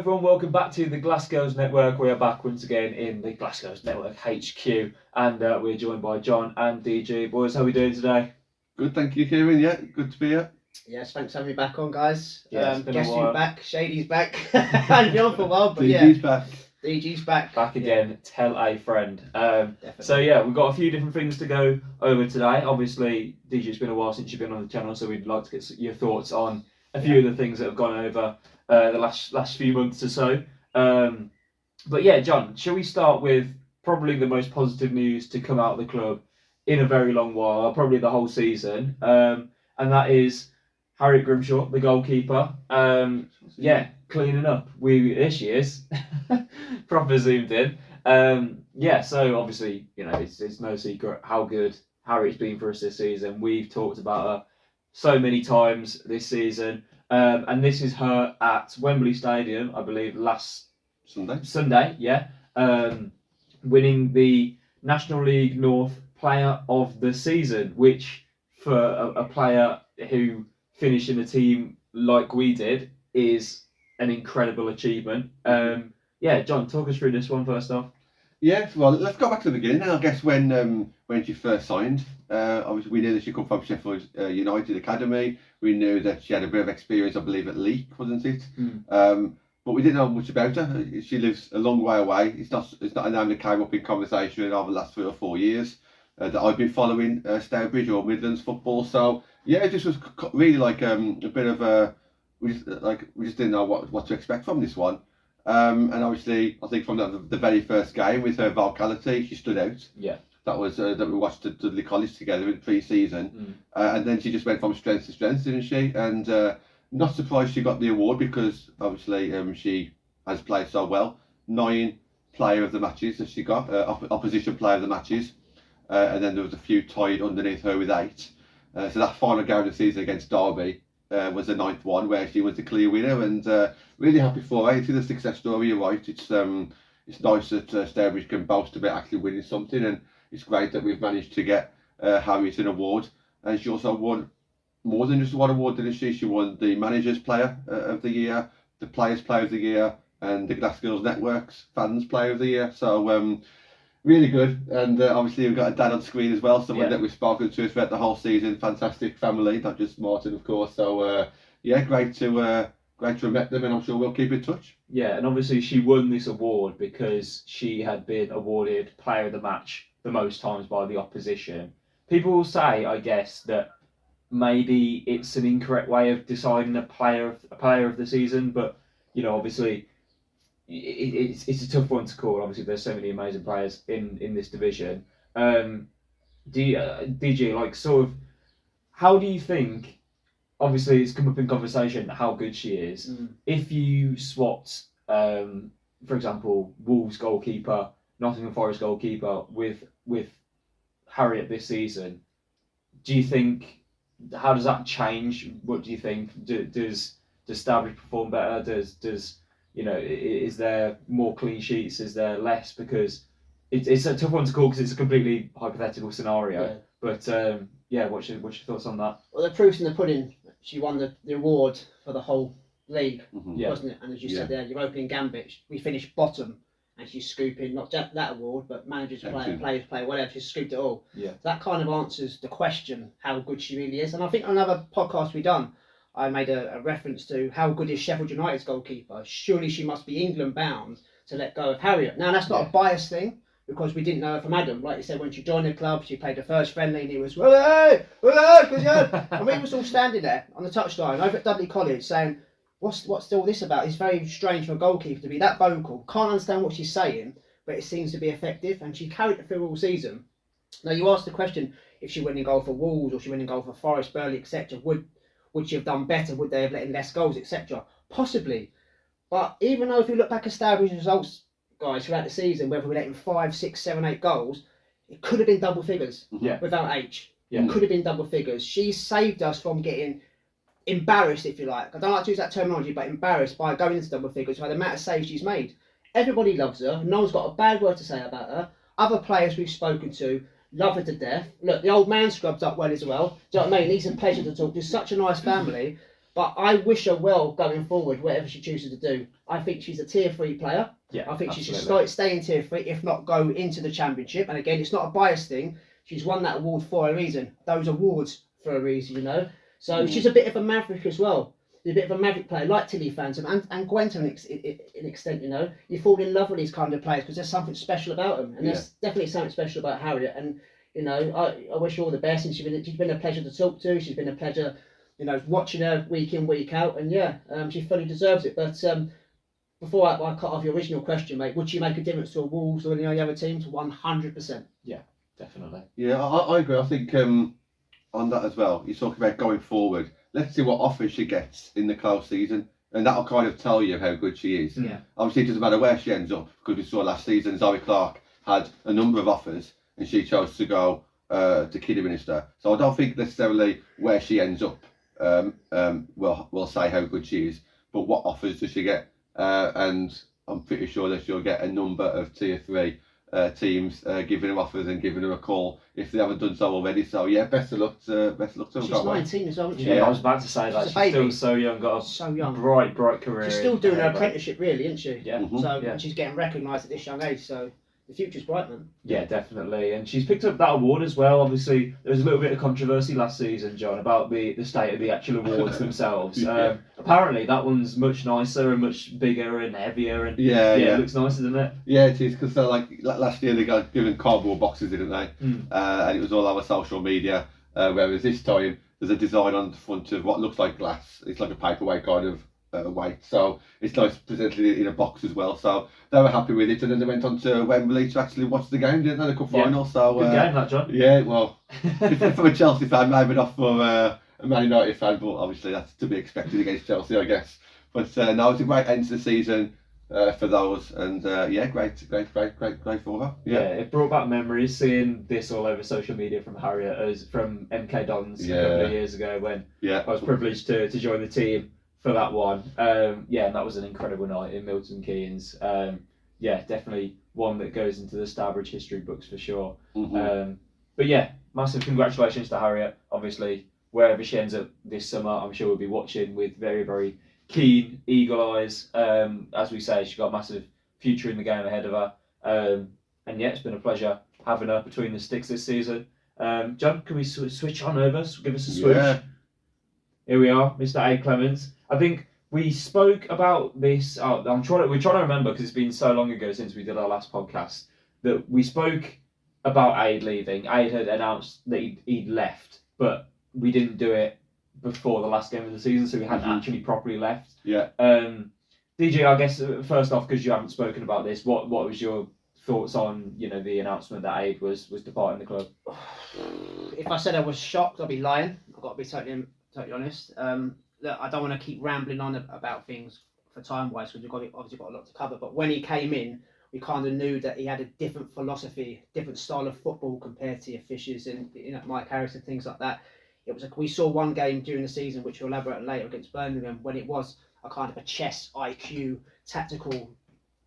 everyone, welcome back to the Glassgirls Network. We are back once again in the Glassgirls Network HQ, and we're joined by Jon and DG. Boys, how are we doing today? Good, thank you, Kieran. Yeah, good to be here. Yes, thanks for having me back on, guys. Yeah, guess who's back? Shady's back. I've been on for a while, but DG's back. DG's back. Back again, yeah. Tell a friend. Definitely. So yeah, we've got a few different things to go over today. Obviously, DG, it's been a while since you've been on the channel, so we'd like to get your thoughts on a few of the things that have gone over the last few months or so. But yeah, Jon, shall we start with probably the most positive news to come out of the club in a very long while, probably the whole season, and that is Harriet Grimshaw, the goalkeeper. Yeah, cleaning up. There she is, proper zoomed in. Yeah, so obviously, you know, it's no secret how good Harriet's been for us this season. We've talked about her so many times this season. And this is her at Wembley Stadium, I believe, last Sunday, yeah. Winning the National League North Player of the Season, which for a player who finished in a team like we did is an incredible achievement. Yeah, Jon, talk us through this one first off. Yeah, well, let's go back to the beginning. I guess when she first signed, obviously we knew that she come from Sheffield United Academy. We knew that she had a bit of experience, I believe, at Leek, wasn't it? But we didn't know much about her. She lives a long way away. It's not a name that came up in conversation over the last 3 or 4 years that I've been following Stourbridge or Midlands football. So yeah, it just was really like a bit of a we just didn't know what to expect from this one. And obviously, I think from the very first game with her vocality, she stood out. Yeah. That was that we watched at Dudley College together in pre-season, and then she just went from strength to strength, didn't she? And not surprised she got the award because obviously she has played so well. 9 player of the matches that she got, opposition player of the matches, and then there was a few tied underneath her with 8. So that final game of the season against Derby was the 9th one where she was the clear winner, and really happy for her. It's a success story. You're right. It's nice that Stourbridge can boast about actually winning something, and it's great that we've managed to get Harriet an award. And she also won more than just one award, didn't she? She won the Manager's Player of the Year, the Players Player of the Year, and the Glassgirls Network's Fans Player of the Year. So really good. And obviously we've got a dad on screen as well, someone that we've spoken to throughout the whole season. Fantastic family, not just Martin, of course. So yeah, great to have met them, and I'm sure we'll keep in touch. Yeah, and obviously she won this award because she had been awarded Player of the Match the most times by the opposition. People will say, I guess, that maybe it's an incorrect way of deciding a player of the season, but you know, obviously it's a tough one to call. Obviously, there's so many amazing players in this division. DG, like, sort of, how do you think? Obviously, it's come up in conversation how good she is. If you swapped, for example, Wolves goalkeeper, Nottingham Forest goalkeeper with Harriet this season, do you think? How does that change? What do you think? Does Stourbridge perform better? Does you know? Is there more clean sheets? Is there less? Because it's a tough one to call because it's a completely hypothetical scenario. Yeah. But yeah, what's your thoughts on that? Well, the proof's in the pudding. She won the award for the whole league, wasn't it? And as you said there, your opening gambit, we finished bottom, and she's scooping not just that award, but managers, players, whatever. She's scooped it all. Yeah. So that kind of answers the question how good she really is. And I think on another podcast we done, I made a reference to how good is Sheffield United's goalkeeper. Surely she must be England bound to let go of Harriet. Now that's not a biased thing, because we didn't know her from Adam. Like you said, when she joined the club, she played the first friendly, and he was, hey, and we was all standing there on the touchline over at Dudley College saying, what's all this about? It's very strange for a goalkeeper to be that vocal. Can't understand what she's saying, but it seems to be effective, and she carried it through all season. Now, you asked the question, if she went in goal for Wolves or she went in goal for Forest, Burnley, etc., would she have done better? Would they have let in less goals, etc.? Possibly. But even though if you look back at Stourbridge's results, guys, throughout the season, whether we let in 5, 6, 7, 8 goals, it could have been double figures without H. It could have been double figures. She saved us from getting embarrassed, if you like. I don't like to use that terminology, but embarrassed by going into double figures by the amount of saves she's made. Everybody loves her. No one's got a bad word to say about her. Other players we've spoken to love her to death. Look, the old man scrubbed up well as well. Do you know what I mean? He's a pleasure to talk to. Such a nice family. But I wish her well going forward, whatever she chooses to do. I think she's a tier 3 player. Yeah, I think she should absolutely. stay in tier 3, if not go into the championship. And again, it's not a bias thing. She's won that award for a reason. Those awards for a reason, you know. So she's a bit of a maverick as well. She's a bit of a maverick player, like Tilly Phantom and Gwen to an extent, you know. You fall in love with these kind of players because there's something special about them. And there's definitely something special about Harriet. And, you know, I wish her all the best. And she's been a pleasure to talk to. She's been a pleasure, you know, watching her week in, week out. And yeah, she fully deserves it. But before I cut off your original question, mate, would she make a difference to a Wolves or any of the other teams? 100%. Yeah, definitely. Yeah, I agree. I think on that as well, you talk about going forward. Let's see what offers she gets in the close season, and that'll kind of tell you how good she is. Yeah. Obviously, it doesn't matter where she ends up, because we saw last season Zoe Clark had a number of offers, and she chose to go to Kidderminster. So I don't think necessarily where she ends up will say how good she is, but what offers does she get? And I'm pretty sure that she'll get a number of tier 3 teams giving her offers and giving her a call if they haven't done so already. So yeah, best of luck to her. She's 19 as well, isn't she? Yeah, I was about to say that. She's She's a baby. still so young, got a So young. bright career. She's still doing her apprenticeship, really, isn't she? Yeah. Mhm. So Yeah. she's getting recognised at this young age. So the future's bright, man. Yeah, definitely. And she's picked up that award as well. Obviously, there was a little bit of controversy last season, John, about the state of the actual awards themselves. Yeah. Apparently, that one's much nicer and much bigger and heavier. And Yeah. it looks nicer, doesn't it? Yeah, it is, because like last year they got given cardboard boxes, didn't they? And it was all over social media. Whereas this time there's a design on the front of what looks like glass. It's like a paperweight kind of weight, so it's nice presented in a box as well. So they were happy with it, and then they went on to Wembley to actually watch the game, didn't they? The cup final. So Good game, that, John. yeah, well, from a Chelsea fan, maybe not for a Man United fan, but obviously that's to be expected against Chelsea, I guess. But no, it's a great end to the season for those, and yeah, great for her. Yeah, it brought back memories seeing this all over social media from Harriet, as from MK Dons a couple of years ago when I was privileged to join the team for that one. Yeah, and that was an incredible night in Milton Keynes. Yeah, definitely one that goes into the Stourbridge history books for sure. But yeah, massive congratulations to Harriet. Obviously, wherever she ends up this summer, I'm sure we'll be watching with very, very keen, eagle eyes. As we say, she's got a massive future in the game ahead of her. And yeah, it's been a pleasure having her between the sticks this season. John, can we switch on over? Give us a switch. Yeah. Here we are, Mr. A. Clements. I think we spoke about this. We're trying to remember, because it's been so long ago since we did our last podcast, that we spoke about Aid leaving. Aid had announced that he'd left, but we didn't do it before the last game of the season, so we hadn't actually properly left. Yeah. DG, I guess first off, because you haven't spoken about this, what was your thoughts on the announcement that Aid was departing the club? If I said I was shocked, I'd be lying. I've got to be totally honest. Look, I don't want to keep rambling on about things for time-wise, because we've obviously got a lot to cover. But when he came in, we kind of knew that he had a different philosophy, different style of football compared to your Fishers and Mike Harris and things like that. We saw one game during the season, which we'll elaborate on later, against Birmingham, when it was a kind of a chess IQ, tactical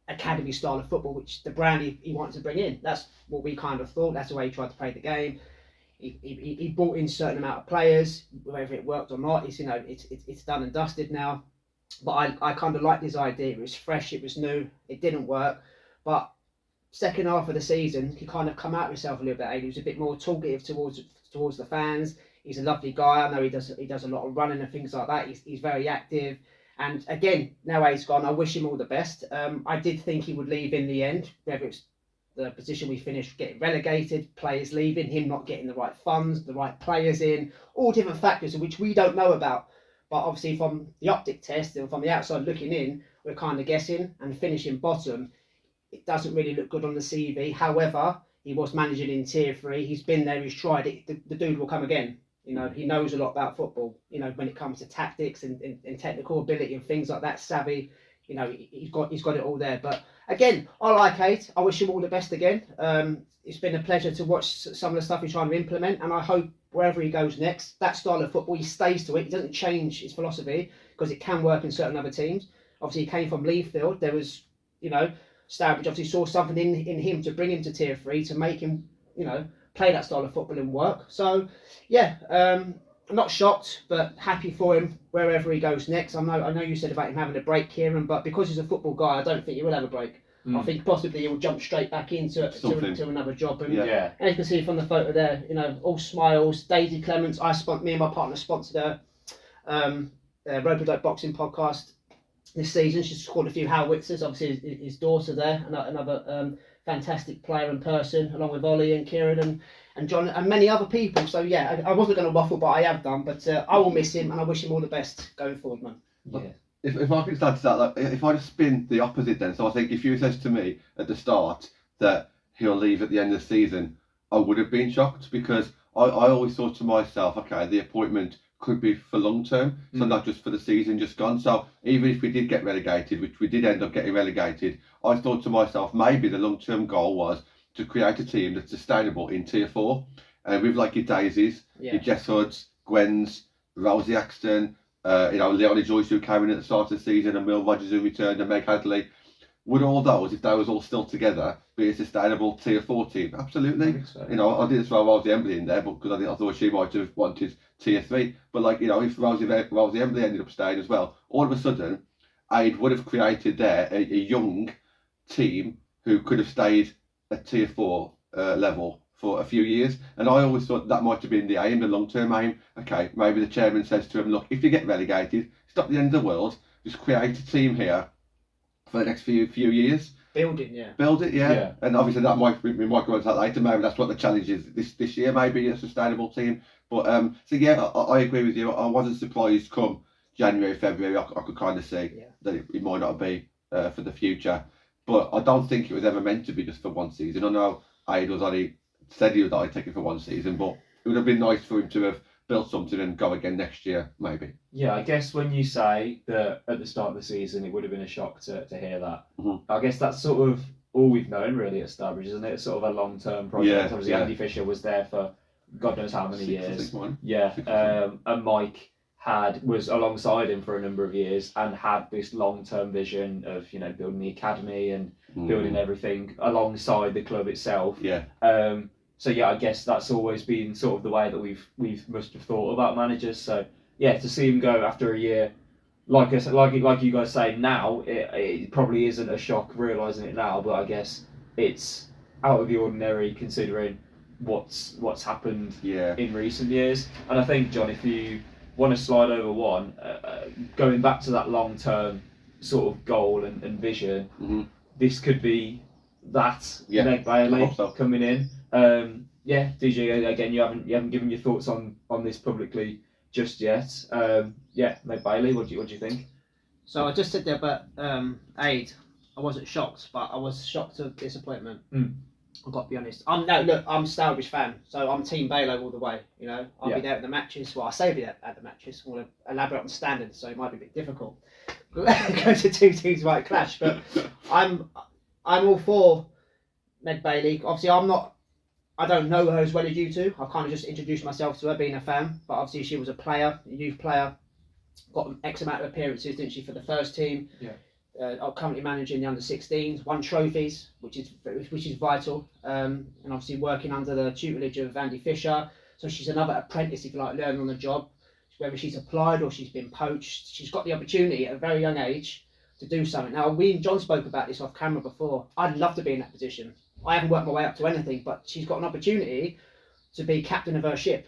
academy style of football, which the brand he wanted to bring in. That's what we kind of thought. That's the way he tried to play the game. He brought in a certain amount of players, whether it worked or not. It's done and dusted now. But I kind of liked his idea. It was fresh, it was new, it didn't work. But second half of the season, he kind of come out of himself a little bit. He was a bit more talkative towards the fans. He's a lovely guy. I know he does a lot of running and things like that. He's very active. And again, now he's gone, I wish him all the best. I did think he would leave in the end, whether it's the position we finished getting relegated, players leaving, him not getting the right funds, the right players in, all different factors which we don't know about. But obviously from the optic test and from the outside looking in, we're kind of guessing, and finishing bottom, it doesn't really look good on the CV. However, he was managing in tier 3. He's been there, he's tried it. The dude will come again. He knows a lot about football, when it comes to tactics and technical ability and things like that, savvy. He's got it all there. But again, I like Aid. I wish him all the best again. It's been a pleasure to watch some of the stuff he's trying to implement, and I hope wherever he goes next, that style of football, he stays to it. He doesn't change his philosophy, because it can work in certain other teams. Obviously, he came from Leafield. There was, Stourbridge obviously saw something in him to bring him to tier 3, to make him, play that style of football and work. So, yeah, not shocked, but happy for him wherever he goes next. I know you said about him having a break, Kieran, but because he's a football guy, I don't think he will have a break. I think possibly he will jump straight back into to another job. And Yeah. as you can see from the photo there, all smiles. Daisy Clements, me and my partner sponsored a Rope Boxing podcast this season. She's scored a few howitzers. Obviously, his daughter there, another fantastic player in person, along with Ollie and Kieran and Jon and many other people. So yeah, I wasn't going to waffle, but I have done. But I will miss him, and I wish him all the best going forward, man. Yeah. If I could add to that, like, if I just spin the opposite then, so I think if you said to me at the start that he'll leave at the end of the season, I would have been shocked, because I always thought to myself, okay, the appointment could be for long term, so not just for the season just gone. So even if we did get relegated, which we did end up getting relegated, I thought to myself, maybe the long term goal was to create a team that's sustainable in Tier 4, and with like your Daisies, your Jess Hoods, Gwens, Rosie Axton, Leonie Joyce who came in at the start of the season, and Will Rogers who returned, and Meg Hadley. Would all those, if they was all still together, be a sustainable Tier 4 team? Absolutely. I think so. I did throw Rosie Embley in there, but because I thought she might have wanted Tier 3. But if Rosie Embley ended up staying as well, all of a sudden, Aid would have created there a young team who could have stayed at Tier 4 level for a few years. And I always thought that might have been the aim, the long-term aim. Okay, maybe the chairman says to him, look, if you get relegated, it's not the end of the world. Just create a team here for the next few years. Build it, yeah. And obviously that we might go into that later. Maybe that's what the challenge is this year. Maybe a sustainable team. But I agree with you. I wasn't surprised come January, February. I could kind of see that it might not be for the future. But I don't think it was ever meant to be just for one season. I know Aid was only said he would only take it for one season, but it would have been nice for him to have built something and go again next year, maybe. Yeah, I guess when you say that at the start of the season it would have been a shock to hear that, I guess that's sort of all we've known really at Stourbridge, isn't it? It's sort of a long-term project. Yeah, Obviously, Andy Fisher was there for God knows how many years. And Mike was alongside him for a number of years and had this long-term vision of building the academy and building everything alongside the club itself. So yeah, I guess that's always been sort of the way that we've must have thought about managers. So yeah, to see him go after a year, like I said, like you guys say now, it probably isn't a shock realising it now, but I guess it's out of the ordinary considering what's happened in recent years. And I think, Jon, if you want to slide over one, going back to that long term sort of goal and vision, this could be that. Meg Bailey coming in. DG, again, you haven't given your thoughts on this publicly just yet. Meg Bailey, what do you think? So I just said there about Aid. I wasn't shocked, but I was shocked of disappointment. I've got to be honest. I'm a Stourbridge fan, so I'm Team Bailey all the way. I'll be there at the matches. Well, I say be at the matches. I'm going to elaborate on standards, so it might be a bit difficult. Go to two teams might clash, but I'm all for Meg Bailey. Obviously, I don't know her as well as you two. I've kind of just introduced myself to her being a fan, but obviously she was a youth player, got an X amount of appearances, didn't she, for the first team? I'm currently managing the under-16s, won trophies, which is vital, and obviously working under the tutelage of Andy Fisher. So she's another apprentice, if you like, learning on the job. Whether she's applied or she's been poached, she's got the opportunity at a very young age to do something. Now, we and Jon spoke about this off camera before. I'd love to be in that position. I haven't worked my way up to anything, but she's got an opportunity to be captain of her ship.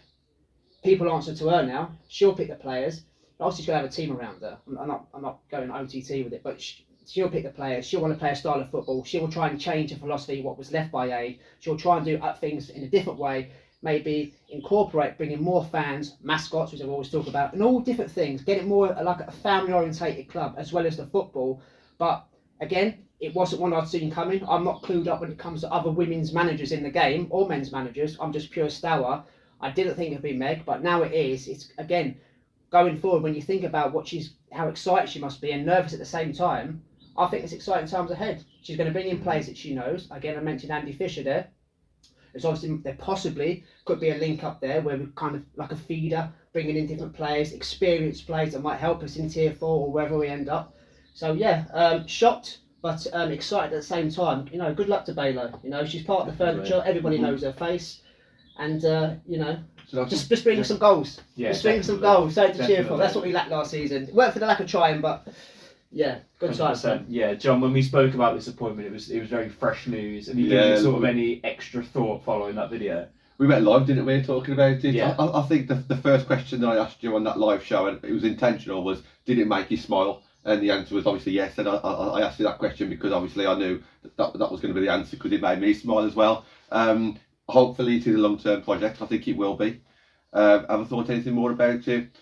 People answer to her now. She'll pick the players. Obviously, she's going to have a team around her. I'm not going OTT with it, but she'll pick the players. She'll want to play a style of football. She'll try and change the philosophy, what was left by A. She'll try and do things in a different way. Maybe incorporate bringing more fans, mascots, which I always talk about, and all different things. Get it more like a family-orientated club as well as the football. But again, it wasn't one I'd seen coming. I'm not clued up when it comes to other women's managers in the game or men's managers. I'm just pure Stour. I didn't think it'd be Meg, but now it is. It's again going forward when you think about how excited she must be and nervous at the same time. I think it's exciting times ahead. She's going to bring in players that she knows. Again, I mentioned Andy Fisher there. There possibly could be a link up there where we're kind of like a feeder, bringing in different players, experienced players that might help us in Tier 4 or wherever we end up. So yeah, shocked but excited at the same time. Good luck to Bailey. She's part of the furniture. Everybody knows her face, and So just bring us some goals. Yeah, Just bring us some definitely. goals. Something to cheer for. Definitely. That's what we lacked last season. It weren't for the lack of trying, but yeah, good times. 100%. Yeah, John, when we spoke about this appointment, it was very fresh news. Have you Yeah, given it sort of any extra thought following that video? we went live, didn't we, talking about it? Yeah. I think the first question that I asked you on that live show, and it was intentional, was did it make you smile? And the answer was obviously yes. And I asked you that question because obviously I knew that was going to be the answer because it made me smile as well. Hopefully it is a long-term project. I think it will be. Have I thought anything more about it?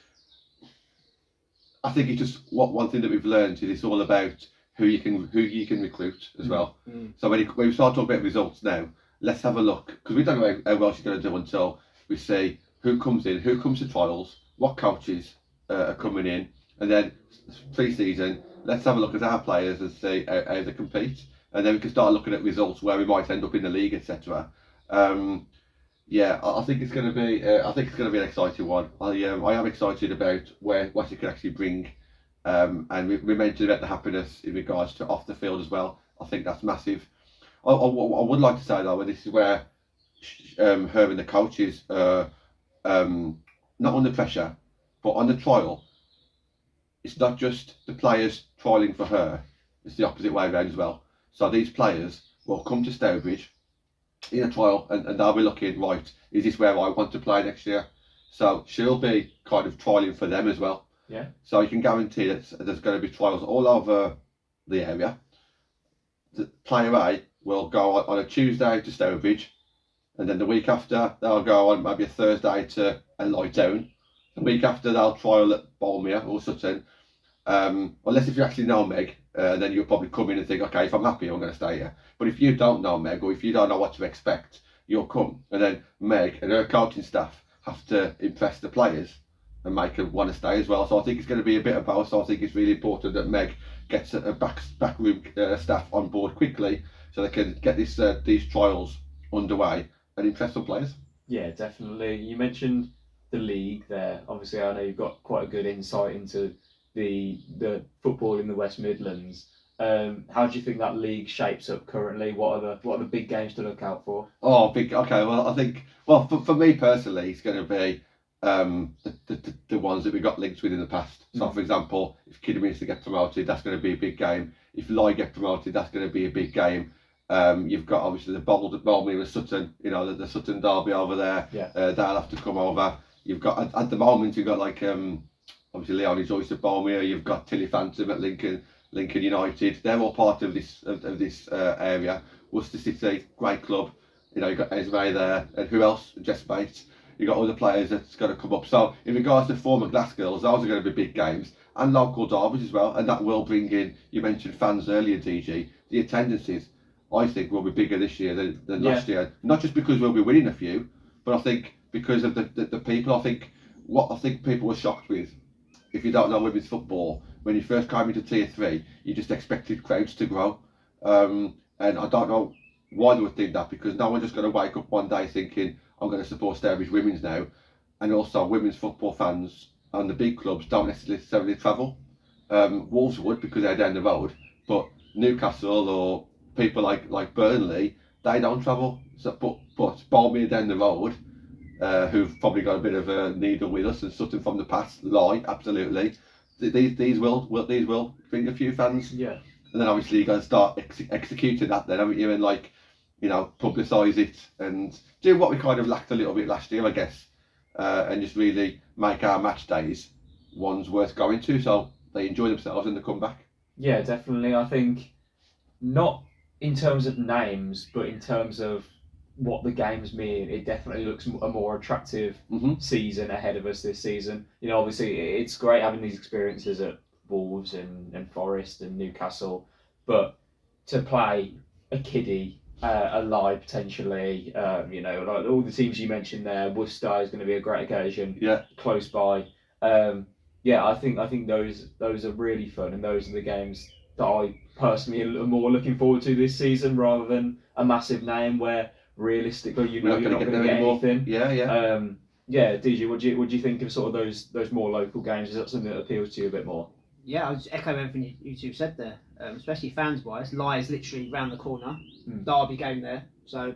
I think it's just one thing that we've learned is it's all about who you can recruit as well. So when we start talking about results now, let's have a look, because we don't know how well she's going to do until we see who comes in, who comes to trials, what coaches are coming in, and then pre-season, let's have a look at our players and see how they compete, and then we can start looking at results where we might end up in the league, etc. Yeah, I think it's going to be. I think it's going to be an exciting one. I am excited about what it can actually bring, and we mentioned about the happiness in regards to off the field as well. I think that's massive. I would like to say though, and this is where her and the coaches are not under pressure, but on the trial. It's not just the players trialling for her; it's the opposite way around as well. So these players will come to Stourbridge in a trial, and they'll be looking, right, is this where I want to play next year? So she'll be kind of trialling for them as well. Yeah. So you can guarantee that there's going to be trials all over the area. The player A will go on a Tuesday to Stourbridge, and then the week after they'll go on maybe a Thursday to Lightown. The week after they'll trial at Balmere or Sutton. Unless if you actually know Meg, then you'll probably come in and think, okay, if I'm happy, I'm going to stay here. But if you don't know Meg, or if you don't know what to expect, you'll come. And then Meg and her coaching staff have to impress the players and make them want to stay as well. So I think it's going to be a bit of both. So I think it's really important that Meg gets a backroom staff on board quickly so they can get these trials underway and impress some players. Yeah, definitely. You mentioned the league there. Obviously, I know you've got quite a good insight into the football in the West Midlands. How do you think that league shapes up currently? What are the big games to look out for? Oh, big. Okay, well, I think for me personally, it's going to be the ones that we got linked with in the past. So, for example, if Kidderminster get promoted, that's going to be a big game. If Lye get promoted, that's going to be a big game. You've got obviously the Balmere and Sutton. You know the Sutton derby over there. Yeah. They'll have to come over. You've got at the moment you've got like obviously Leonie Joyce at Balmere. You've got Tilly Phantom at Lincoln United. They're all part of this area. Worcester City, great club. You know, you've got Esme there, and who else? Jess Bates. You've got other players that's going to come up. So in regards to former Glassgirls, those are going to be big games and local derbies as well. And that will bring in, you mentioned fans earlier, DG. The attendances, I think, will be bigger this year than last year. Not just because we'll be winning a few, but I think because of the people. I think people were shocked with, if you don't know women's football, when you first came into Tier 3, you just expected crowds to grow. And I don't know why they would think that, because no one's just going to wake up one day thinking, I'm going to support Stourbridge Women's now. And also, women's football fans and the big clubs don't necessarily travel. Wolves would, because they're down the road, but Newcastle or people like Burnley, they don't travel. So, but Balmere down the road, who've probably got a bit of a needle with us, and Sutton from the past, Lye, absolutely. These will bring a few fans. Yeah. And then obviously you got to start executing that then, haven't you? And publicise it and do what we kind of lacked a little bit last year, I guess. And just really make our match days ones worth going to, so they enjoy themselves and they come back. Yeah, definitely. I think not in terms of names, but in terms of what the games mean, it definitely looks a more attractive season ahead of us this season. You know, obviously it's great having these experiences at Wolves and Forest and Newcastle, but to play a kiddie, a Lye potentially, like all the teams you mentioned there, Worcester is going to be a great occasion. Yeah. Close by. I think those are really fun, and those are the games that I personally am more looking forward to this season, rather than a massive name where realistically you're not going to get anything. DG, what do you think of sort of those more local games? Is that something that appeals to you a bit more? Yeah, I'll just echo everything you two said there, especially fans wise. Lye is literally round the corner, derby game there, so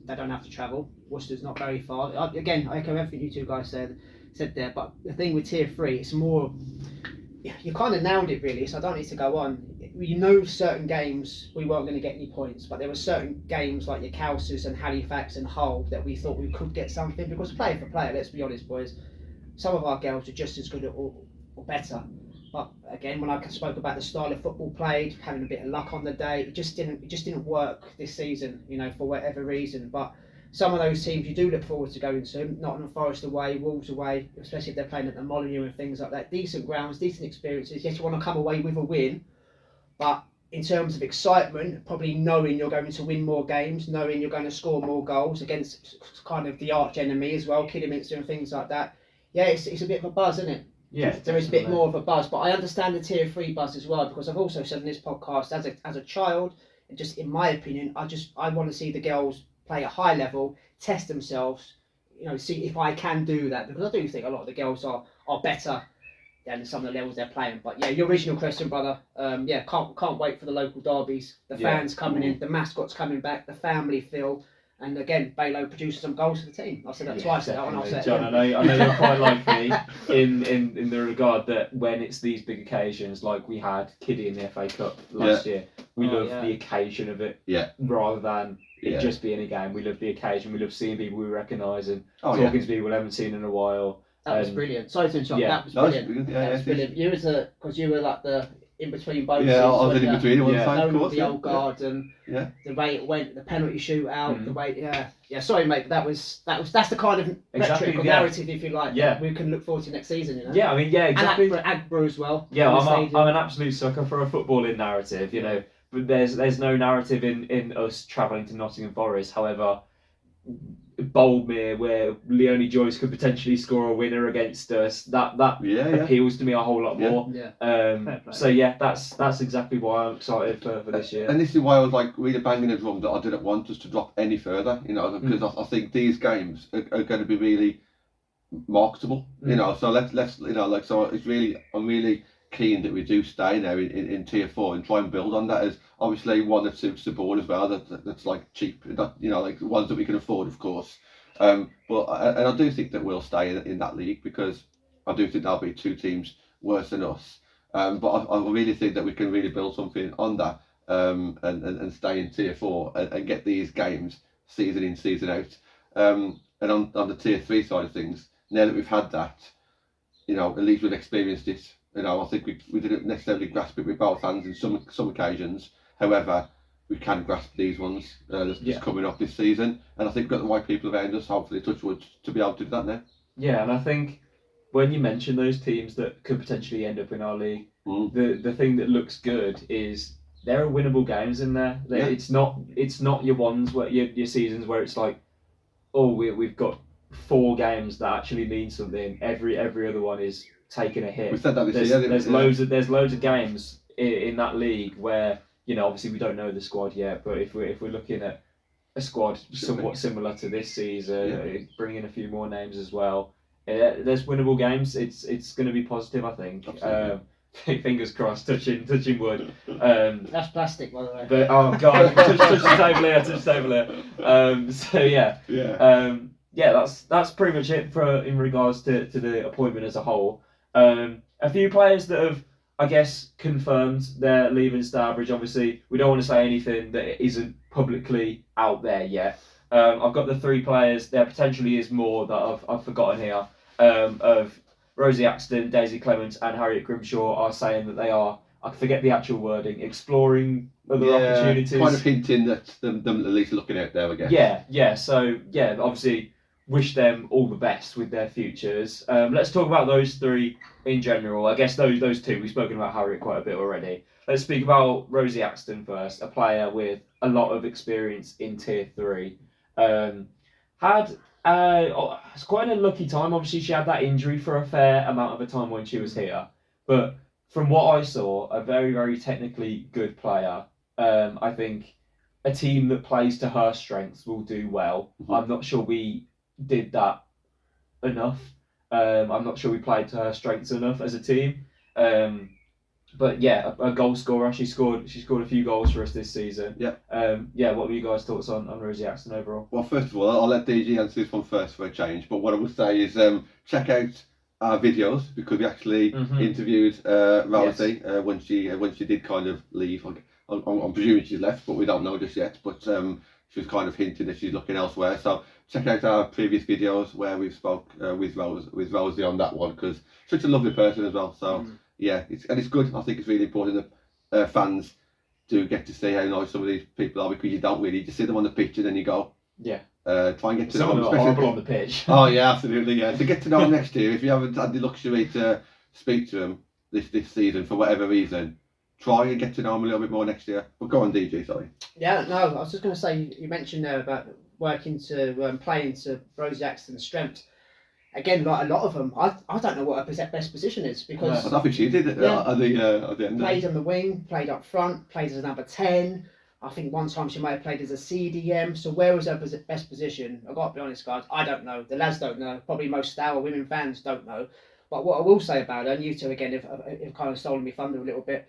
they don't have to travel. Worcester's not very far. Again, I echo everything you two guys said there. But the thing with Tier 3, it's more. You kind of nailed it really, so I don't need to go on. You know, certain games we weren't going to get any points, but there were certain games like your Cowsers and Halifax and Hull that we thought we could get something, because player for player, let's be honest, boys, some of our girls are just as good or better. But again, when I spoke about the style of football played, having a bit of luck on the day, it just didn't work this season, you know, for whatever reason. But some of those teams you do look forward to going to, Nottingham Forest away, Wolves away, especially if they're playing at the Molineux and things like that. Decent grounds, decent experiences. Yes, you want to come away with a win, but in terms of excitement, probably knowing you're going to win more games, knowing you're going to score more goals against kind of the arch enemy as well, Kidderminster and things like that. Yeah, it's a bit of a buzz, isn't it? Yeah, there is a bit more of a buzz, but I understand the Tier 3 buzz as well, because I've also said in this podcast, as a child, and just in my opinion, I want to see the girls play at high level, test themselves, you know, see if I can do that, because I do think a lot of the girls are better than some of the levels they're playing. But yeah, your original question, brother, can't wait for the local derbies, the fans coming in, the mascots coming back, the family feel. And again, Bailey produces some goals for the team. I said that twice. That one I'll say. John, I know you're quite like me in the regard that when it's these big occasions, like we had Kiddie in the FA Cup last year, we love the occasion of it, rather than it just being a game. We love the occasion. We love seeing people we recognise and talking to people we haven't seen in a while. That was brilliant. Sorry to interrupt. That was brilliant. That was brilliant. You because you were like the in between both. Yeah, I was in between. The old guard and the way it went, the penalty shootout, the way. Sorry, mate. That's the kind of metric or narrative, if you like. Yeah, we can look forward to next season. You know? Yeah, I mean, exactly. And Agborough as well. Yeah, I'm an absolute sucker for a footballing narrative. You know, but there's no narrative in us travelling to Nottingham Forest. However, Boldmere, where Leonie Joyce could potentially score a winner against us, that appeals to me a whole lot more. So that's exactly why I'm excited for this year. And this is why I was like really banging the drum that I didn't want us to drop any further, you know, because I think these games are going to be really marketable, you know. So let's you know, like, so it's really, I'm really keen that we do stay now in Tier 4 and try and build on that as obviously one that suits the board as well, that's like cheap, you know, like ones that we can afford, of course. But I do think that we'll stay in that league, because I do think there'll be two teams worse than us. But I really think that we can really build something on that, and stay in Tier 4 and get these games season in, season out. And on the Tier 3 side of things, now that we've had that, you know, at least we've experienced it. You know, I think we didn't necessarily grasp it with both hands in some occasions. However, we can grasp these ones that's coming up this season. And I think we've got the right people around us, hopefully, touch wood, to be able to do that now. Yeah, and I think when you mention those teams that could potentially end up in our league, the thing that looks good is there are winnable games in there. It's not your ones where your seasons where it's like, oh, we've got 4 games that actually mean something. Every other one is taking a hit. We said that this year. There's loads of games in that league where, you know, obviously we don't know the squad yet, but if we're looking at a squad somewhat similar to this season, bring in a few more names as well, there's winnable games. It's going to be positive, I think. Fingers crossed, touching wood. That's plastic, by the way. But, oh god, touch the table here. That's pretty much it in regards to the appointment as a whole. A few players that have, I guess, confirmed their leaving Stourbridge. Obviously, we don't want to say anything that isn't publicly out there yet. I've got the 3 players. There potentially is more that I've forgotten here. Of Rosie Axton, Daisy Clements, and Harriet Grimshaw are saying that they are, I forget the actual wording, exploring other opportunities. Kind of hinting that them at least looking out there, I guess. So obviously, wish them all the best with their futures. Let's talk about those 3 in general. I guess those 2, we've spoken about Harriet quite a bit already. Let's speak about Rosie Axton first, a player with a lot of experience in Tier 3. It's quite a lucky time. Obviously, she had that injury for a fair amount of a time when she was here. But from what I saw, a very, very technically good player. I think a team that plays to her strengths will do well. I'm not sure we did that enough. I'm not sure we played to her strengths enough as a team. But yeah, a goal scorer. She scored a few goals for us this season. Yeah. What were you guys' thoughts on Rosie Axton overall? Well, first of all, I'll let DG answer this one first for a change. But what I would say is check out our videos, because we actually interviewed Rosie when she did kind of leave. I'm presuming she's left, but we don't know just yet. But she was kind of hinting that she's looking elsewhere. So check out our previous videos where we've spoke with Rosie on that one, because such a lovely person as well. So yeah, it's good. I think it's really important that fans do get to see how nice some of these people are, because you don't really just see them on the pitch and then you go. Yeah. Try and get to Some know of them. them are horrible on the pitch. Oh yeah, absolutely. Yeah, to get to know them next year, if you haven't had the luxury to speak to them this season for whatever reason, try and get to know them a little bit more next year. But go on, DG. Sorry. Yeah, no, I was just going to say, you mentioned there about working to playing to Rosie Axton's strengths. Again, like a lot of them, I don't know what her best position is, because I don't think she did it at the end. Played on the wing, played up front, played as a number 10. I think one time she may have played as a CDM. So where was her best position? I've got to be honest, guys, I don't know. The lads don't know. Probably most Stour women fans don't know. But what I will say about her, and you two again have kind of stolen me thunder a little bit,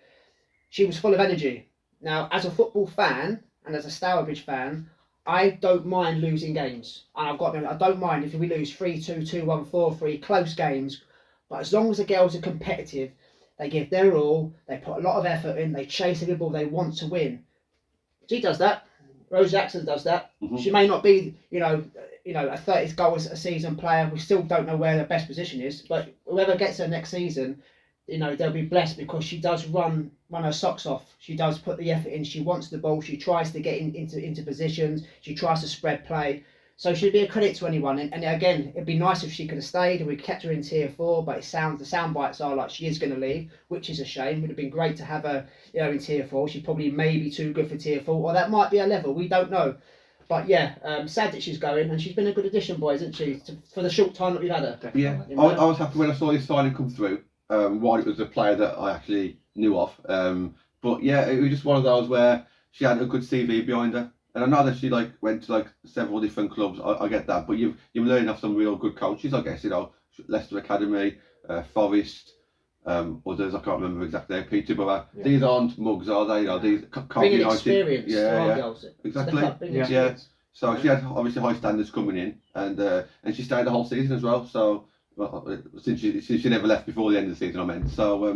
she was full of energy. Now, as a football fan and as a Stourbridge fan, I don't mind losing games. And I've got to be honest, I don't mind if we lose 3-2, 2-1, 4-3, close games. But as long as the girls are competitive, they give their all, they put a lot of effort in, they chase every ball, they want to win. She does that. Rosie Axton does that. She may not be, a 30 goal a season player. We still don't know where her best position is. But whoever gets her next season, they'll be blessed, because she does run her socks off. She does put the effort in. She wants the ball. She tries to get into positions. She tries to spread play. So she'd be a credit to anyone. And again, it'd be nice if she could have stayed and we kept her in Tier 4. But the sound bites are like she is going to leave, which is a shame. It would have been great to have her, in Tier 4. She probably may be too good for Tier 4, or that might be a level. We don't know. But yeah, sad that she's going, and she's been a good addition, boys, isn't she? For the short time that we've had her. Definitely. Yeah, I was happy when I saw this signing come through. While it was a player that I actually knew of. But yeah, it was just one of those where she had a good CV behind her. And I know that she went to several different clubs. I get that, but you've learned off some real good coaches, I guess. Leicester Academy, Forest, others I can't remember exactly. Peterborough. Yeah. These aren't mugs, are they? These bringing experience. Yeah. Girls. Exactly. Yeah. So she had obviously high standards coming in, and she stayed the whole season as well. So. Well, since she never left before the end of the season, I meant. So I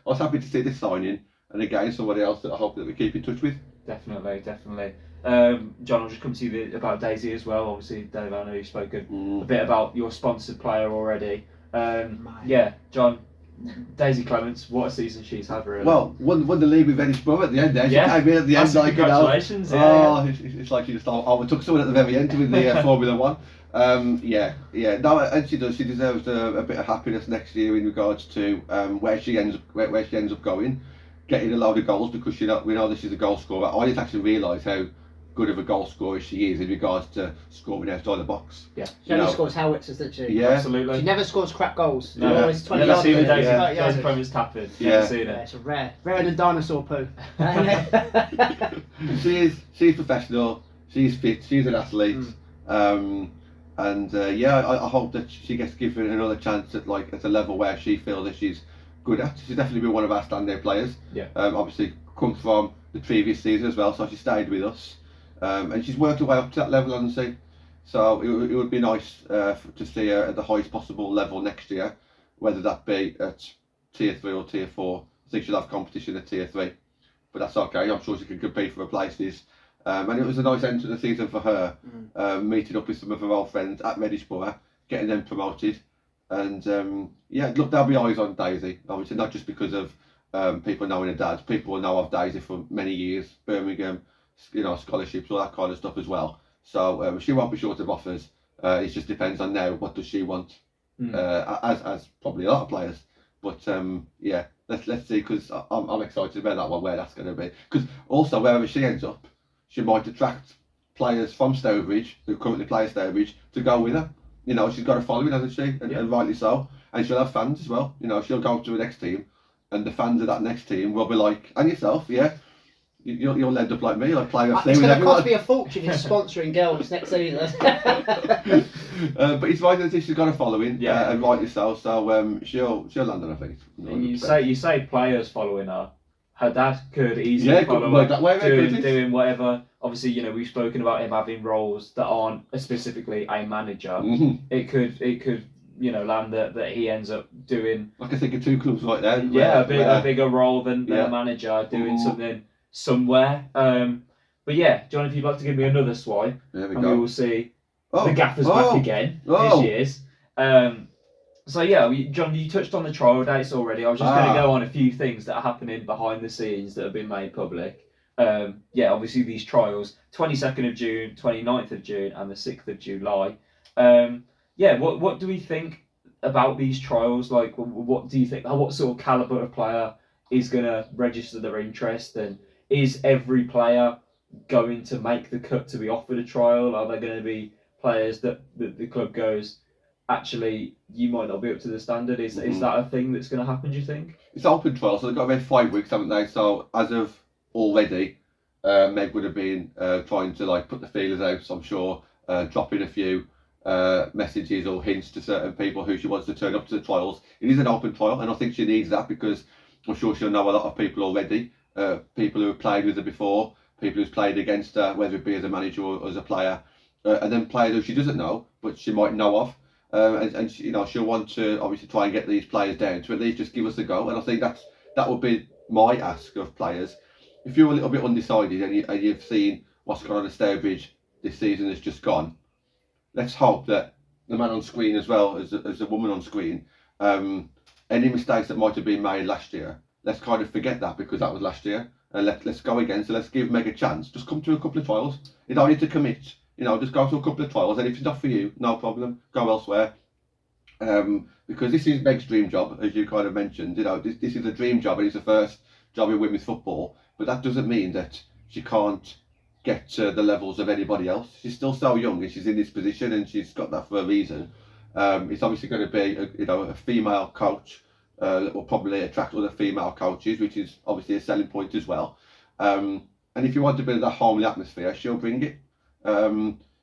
was happy to see this signing, and again somebody else that I hope that we keep in touch with. Definitely. Jon, I'll just come to you about Daisy as well. Obviously, Dave, I know you've spoken a bit about your sponsored player already. Yeah, Jon, Daisy Clements, what a season she's had, really. Well, won the league with Stour at the end there. She came in at the end congratulations. It's like she just we took someone at the very end to win the Formula 1. No, and she does. She deserves a bit of happiness next year in regards to where she ends up going, getting a load of goals, because we know that she's a goal scorer. I didn't actually realise how good of a goal scorer she is in regards to scoring outside the box. Yeah, she only scores howitzers, doesn't she? Yeah, absolutely. She never scores crap goals. No, always 20 never seen yards. a Daisy Clements tapping. Yeah, it's rarer than dinosaur poo. She's professional. She's fit. She's an athlete. I hope that she gets given another chance at a level where she feels that she's good at. She's definitely been one of our standout players. Yeah. Obviously comes from the previous season as well, so she stayed with us. And she's worked her way up to that level, hasn't she? So it would be nice to see her at the highest possible level next year, whether that be at Tier 3 or Tier 4. I think she'll have competition at Tier 3, but that's okay. I'm sure she can compete for her places. And it was a nice end to the season for her, meeting up with some of her old friends at Stour, getting them promoted. And look, there'll be eyes on Daisy, obviously, not just because of people knowing her dad. People will know of Daisy for many years, Birmingham, scholarships, all that kind of stuff as well. So she won't be short of offers. It just depends on now, what does she want, as probably a lot of players. But let's see, because I'm excited about that one, where that's going to be. Because also, wherever she ends up, she might attract players from Stourbridge, who currently play at Stourbridge, to go with her. She's got a following, hasn't she? And rightly so. And she'll have fans as well. She'll go to the next team, and the fans of that next team will be like, and yourself, you'll end up like me, like playing a It's with going to everyone. cost me a fortune in sponsoring girls next season. But it's right that she's got a following, Yeah. and rightly so. So she'll land on her feet. And you 100%. say players following her. Her dad could easily follow well, her, that way doing whatever. Obviously, you know, we've spoken about him having roles that aren't specifically a manager. Mhm. It could you know land that he ends up doing. I can think of 2 clubs right there. Yeah, where- a bigger role than Yeah. a manager doing Mhm. something somewhere. But yeah, John, if you'd like to give me another swipe, There we and go. we will see Oh, the gaffer's oh, back again. oh. Here she is. So yeah, John, you touched on the trial dates already. I was just going to go on a few things that are happening behind the scenes that have been made public. Yeah, obviously these trials, 22nd of June, 29th of June, and the 6th of July. Yeah, what do we think about these trials? Like, what do you think? What sort of caliber of player is going to register their interest, and is every player going to make the cut to be offered a trial? Are there going to be players that the club goes, actually, you might not be up to the standard? Is that a thing that's going to happen, do you think? It's open trial, so they've got about 5 weeks, haven't they? So as of already, Meg would have been trying to like put the feelers out, so I'm sure, dropping a few messages or hints to certain people who she wants to turn up to the trials. It is an open trial, and I think she needs that because I'm sure she'll know a lot of people already, people who have played with her before, people who's played against her, whether it be as a manager or as a player, and then players who she doesn't know, but she might know of. And she, she'll want to obviously try and get these players down to at least just give us a go. And I think that would be my ask of players. If you're a little bit undecided and you've seen what's gone on at Stourbridge this season has just gone, let's hope that the man on screen as well as the woman on screen, any mistakes that might have been made last year, let's kind of forget that because that was last year, and let's go again. So let's give Meg a chance. Just come to a couple of trials. You don't need to commit. Just go to a couple of trials, and if it's not for you, no problem, go elsewhere. Because this is Meg's dream job, as you kind of mentioned. This is a dream job, and it's the first job in women's football. But that doesn't mean that she can't get to the levels of anybody else. She's still so young, and she's in this position, and she's got that for a reason. It's obviously going to be a female coach that will probably attract other female coaches, which is obviously a selling point as well. And if you want to build that homely atmosphere, she'll bring it.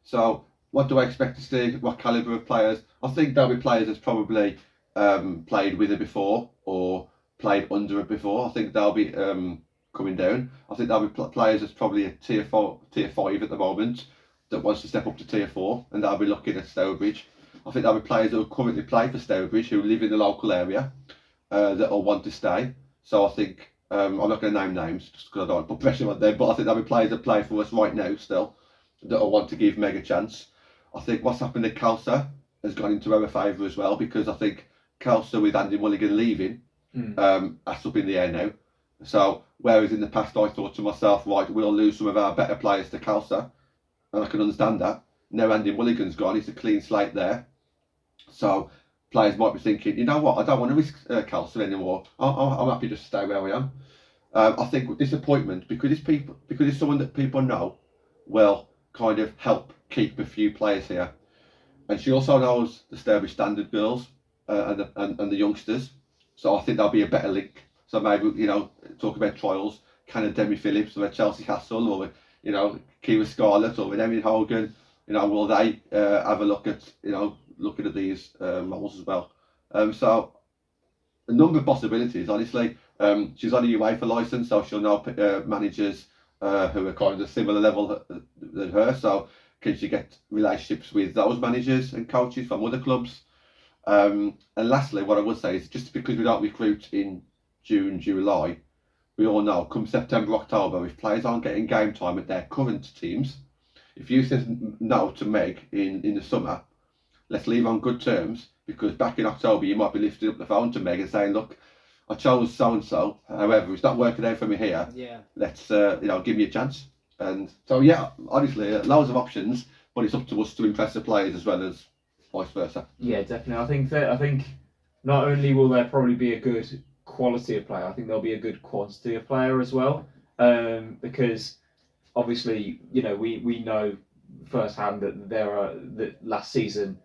So what do I expect to see? What calibre of players? I think there'll be players that's probably played with her before or played under her before. I think they'll be coming down. I think there'll be players that's probably a tier 5 at the moment that wants to step up to tier 4, and they'll be looking at Stourbridge. I think there'll be players that will currently play for Stourbridge who live in the local area that will want to stay. So I think I'm not going to name names just because I don't want to put pressure on them, but I think there'll be players that play for us right now still that will want to give Meg a chance. I think what's happened to Kelsa has gone into our favour as well, because I think Kelsa with Andy Mulligan leaving, that's up in the air now. So whereas in the past I thought to myself, right, we'll lose some of our better players to Kelsa, and I can understand that. Now Andy Mulligan's gone, it's a clean slate there. So players might be thinking, you know what, I don't want to risk Kelsa anymore. I'm happy just to stay where I am. I think with disappointment, because it's someone that people know will kind of help keep a few players here. And she also knows the Stourbridge Standard girls and the youngsters. So I think there'll be a better link. So maybe, talk about trials, kind of Demi Phillips or a Chelsea Castle or, Kira Scarlett or Erin Hogan, will they have a look at, looking at these models as well. So a number of possibilities, honestly. She's on a UEFA licence, so she'll know managers who are kind of a similar level than her. So can she get relationships with those managers and coaches from other clubs? And lastly, what I would say is just because we don't recruit in June, July, we all know come September, October, if players aren't getting game time at their current teams, if you said no to Meg in the summer, let's leave on good terms, because back in October you might be lifting up the phone to Meg and saying, look, I chose so and so, however it's not working out for me here. Yeah. Let's give me a chance. And so yeah, honestly, loads of options, but it's up to us to impress the players as well as vice versa. Yeah, definitely. I think not only will there probably be a good quality of player, I think there'll be a good quantity of player as well. Because obviously, we know firsthand that last season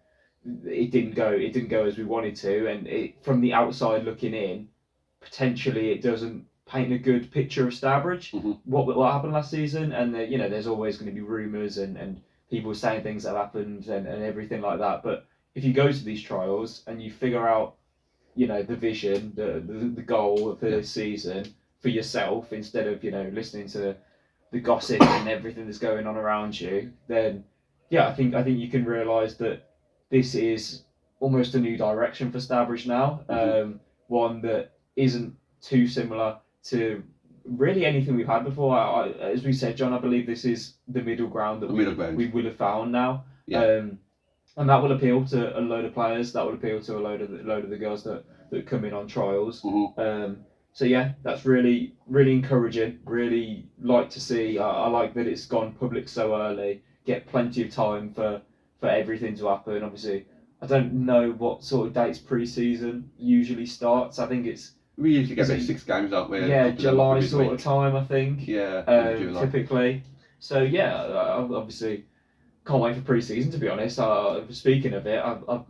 it didn't go as we wanted to, and from the outside looking in, potentially it doesn't painting a good picture of Stourbridge, Mhm. what happened last season, and there's always going to be rumours and people saying things that have happened and everything like that. But if you go to these trials and you figure out, the vision, the goal for this season for yourself, instead of listening to the gossip and everything that's going on around you, then I think you can realise that this is almost a new direction for Stourbridge now. One that isn't too similar to really anything we've had before. As we said, John, I believe this is the middle ground that we will have found now. Yeah. And that will appeal to a load of players. That will appeal to a load of the girls that come in on trials. So yeah, that's really encouraging. Really like to see. I like that it's gone public so early. Get plenty of time for everything to happen. Obviously, I don't know what sort of dates pre-season usually starts. I think it's we usually get 6 games, don't we? Yeah, July sort of time, I think. Yeah, typically. So yeah, obviously can't wait for pre-season, to be honest. Speaking of it, I've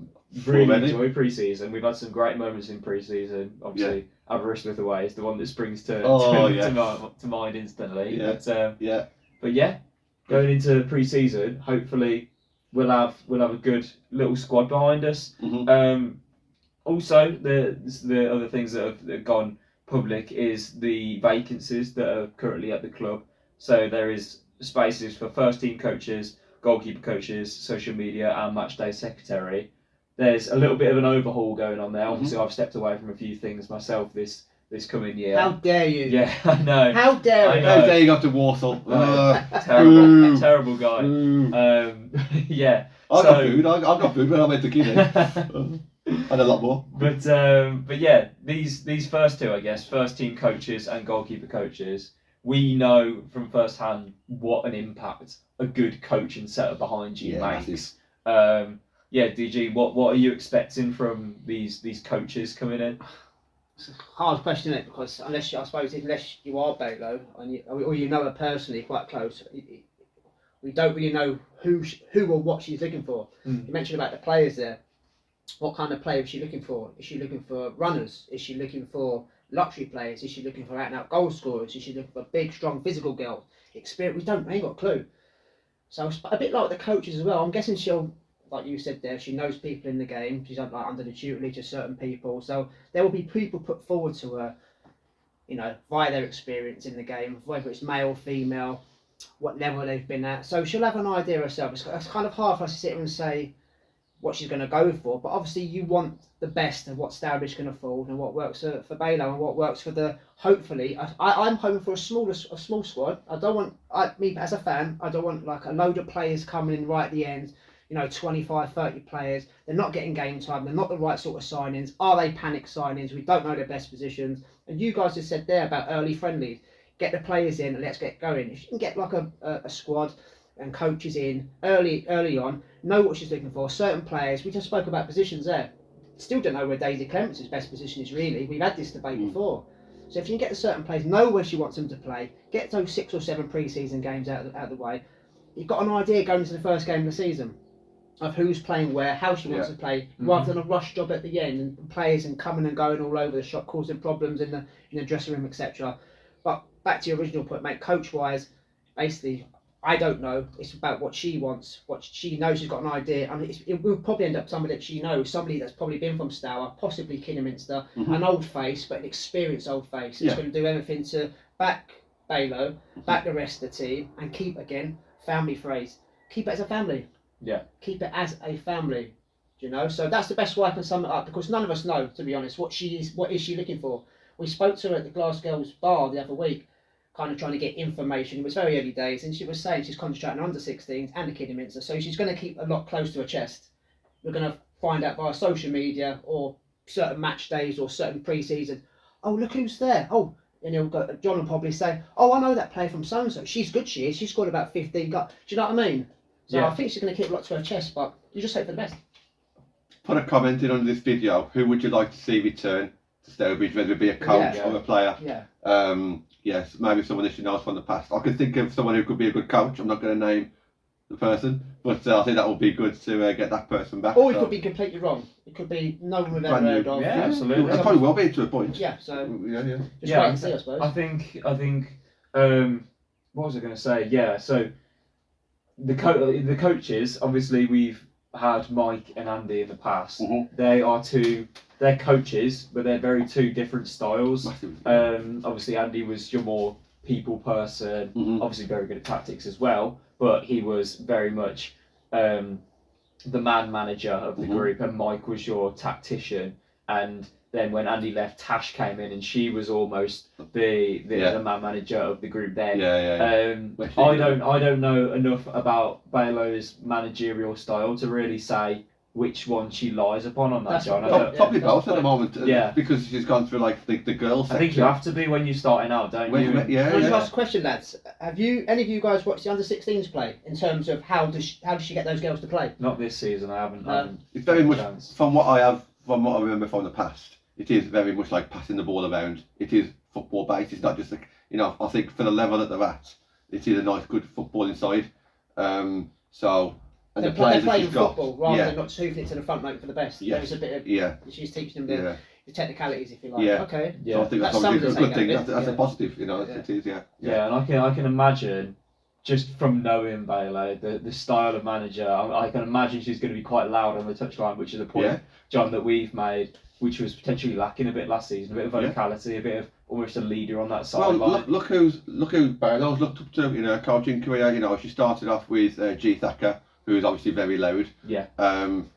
really enjoyed pre-season. We've had some great moments in pre-season. Obviously, Aberystwyth away is the one that springs to mind instantly. Yeah. But yeah, going into pre-season, hopefully we'll have a good little squad behind us. Also, the other things that have gone public is the vacancies that are currently at the club. So there is spaces for first team coaches, goalkeeper coaches, social media, and match day secretary. There's a little bit of an overhaul going on there. Obviously, I've stepped away from a few things myself this coming year. How dare you? Yeah, I know. How dare you? How dare you go to Walsall? Terrible guy. Yeah. I got booed when I went to Kieran. And a lot more. But yeah, these first two, I guess, first team coaches and goalkeeper coaches, we know from first hand what an impact a good coaching setup behind you makes. DG, what are you expecting from these coaches coming in? It's a hard question, isn't it? Because unless you are Bailey or you know her personally quite close, we don't really know who or what she's looking for. You mentioned about the players there. What kind of player is she looking for? Is she looking for runners? Is she looking for luxury players? Is she looking for out-and-out goal scorers? Is she looking for big, strong, physical girls? Experience? We ain't got a clue. So it's a bit like the coaches as well. I'm guessing she'll, like you said there, she knows people in the game. She's like under the tutelage of certain people. So there will be people put forward to her, via their experience in the game, whether it's male, female, what level they've been at. So she'll have an idea herself. It's kind of hard for us to sit here and say what she's going to go for, but obviously you want the best of what Stourbridge can afford and what works for Bailey and what works for hopefully, I'm hoping for a small squad. I don't want, me as a fan, I don't want like a load of players coming in right at the end, 25, 30 players. They're not getting game time. They're not the right sort of signings. Are they panic signings? We don't know their best positions. And you guys just said there about early friendlies. Get the players in and let's get going. If you can get like a squad and coaches in early on, know what she's looking for. Certain players, we just spoke about positions there. Still don't know where Daisy Clemence's best position is really. We've had this debate before. So if you can get the certain players, know where she wants them to play, get those 6 or 7 pre-season games out of the way, you've got an idea going into the first game of the season of who's playing where, how she wants to play, rather than a rush job at the end and players and coming and going all over the shop, causing problems in the dressing room, etc. But back to your original point, mate, coach-wise, basically, I don't know. It's about what she wants, what she knows. She's got an idea. I mean, it will probably end up somebody that she knows, somebody that's probably been from Stour, possibly Kidderminster, an old face, but an experienced old face. That's going to do everything to back Bailey, back the rest of the team, and keep, again, family phrase, keep it as a family. Yeah. Keep it as a family. So that's the best way I can sum it up, because none of us know, to be honest, what is she looking for. We spoke to her at the Glassgirls bar the other week, kind of trying to get information. It was very early days, and she was saying she's concentrating on under 16s and the Kidderminster, so she's going to keep a lot close to her chest. We're going to find out via social media or certain match days or certain pre-season. Oh, look who's there. Oh, and John will probably say, oh, I know that player from so-and-so. She's good, she is. She scored about 15 goals. Do you know what I mean? So I think she's going to keep a lot to her chest, but you just hope for the best. Put a comment in under this video. Who would you like to see return to Stourbridge, whether it be a coach or a player? Yes, maybe someone that she knows from the past. I can think of someone who could be a good coach. I'm not going to name the person, but I think that would be good to get that person back. Or it so. could be completely wrong. It could be no one we've ever Brand new. heard of. Yeah, absolutely. It probably will be to a point. Yeah, so Yeah. just wait and see, I suppose. I think. What was I going to say? Yeah. So the coaches. Obviously, we've had Mike and Andy in the past. Mm-hmm. They're coaches, but they're very two different styles. Massively. Obviously, Andy was your more people person. Mm-hmm. Obviously, very good at tactics as well. But he was very much the man manager of the Mm-hmm. group, and Mike was your tactician. And then when Andy left, Tash came in, and she was almost the man manager of the group then. I don't know enough about Bailo's managerial style to really say which one she lies upon on that, John. Probably both at the moment. Yeah. Because she's gone through like the girls section. I think you have to be when you're starting out, don't you? Can I just ask a question, lads? Have any of you guys watched the under-16s play in terms of how does she get those girls to play? Not this season. I haven't. It's very much from what I remember from the past. It is very much like passing the ball around. It is football based. It's not just like I think for the level that they're at, it is a nice, good footballing side. And they're playing football rather than not hoofing it to the front like for the best. Yes. There's a bit of she's teaching them the technicalities, if you like. Yeah. Okay. Yeah. So I think that's obviously a good thing. That's a positive. It is. Yeah, and I can imagine, just from knowing Bailey, the style of manager, I can imagine she's going to be quite loud on the touchline, which is a point, John, that we've made, which was potentially lacking a bit last season, a bit of vocality, a bit of almost a leader on that side. Well, look who Bailey's looked up to in her coaching career. She started off with G Thacker, who is obviously very loud. Yeah.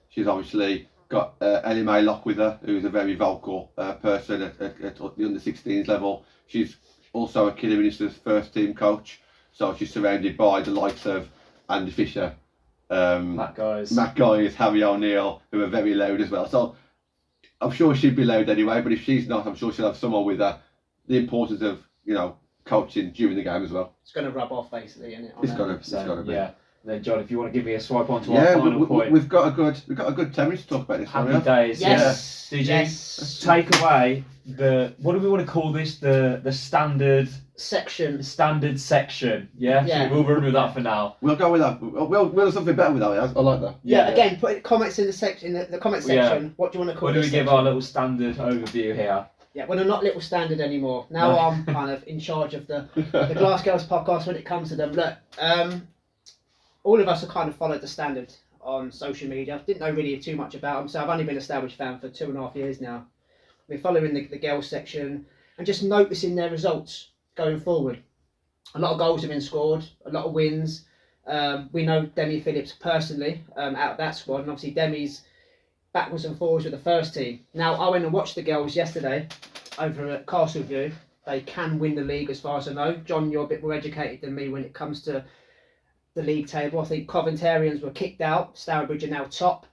She's obviously got Ellie Mae Locke with her, who's a very vocal person at the under-16s level. She's also a Kieran Minister's first team coach, so she's surrounded by the likes of Andy Fisher, Matt Guys, Harry O'Neill, who are very loud as well. So I'm sure she'd be loud anyway, but if she's not, I'm sure she'll have someone with her. The importance of coaching during the game as well. It's going to rub off basically, isn't it? It's got to be. Yeah. Then John, if you want to give me a swipe on to our final point. We've got a good 10 minutes to talk about this. Happy days. Yes. DG, take away what do we want to call this? The standard section. Standard section. Yeah. Yeah. So we'll run with that for now. We'll go with that. We'll do something better with that. I like that. Yeah. Again, put comments in the section. The comment section. What do you want to call? What do we give our little standard overview here? Yeah, well, they're not little standard anymore. Now I'm kind of in charge of the Glassgirls podcast when it comes to them. Look, all of us have kind of followed the standard on social media. Didn't know really too much about them, so I've only been a Stourbridge fan for 2.5 years now. We're following the girls section and just noticing their results going forward. A lot of goals have been scored, a lot of wins. We know Demi Phillips personally out of that squad, and obviously Demi's backwards and forwards with the first team. Now, I went and watched the girls yesterday over at Castleview. They can win the league as far as I know. John, you're a bit more educated than me when it comes to the league table. I think Coventarians were kicked out. Stourbridge are now top.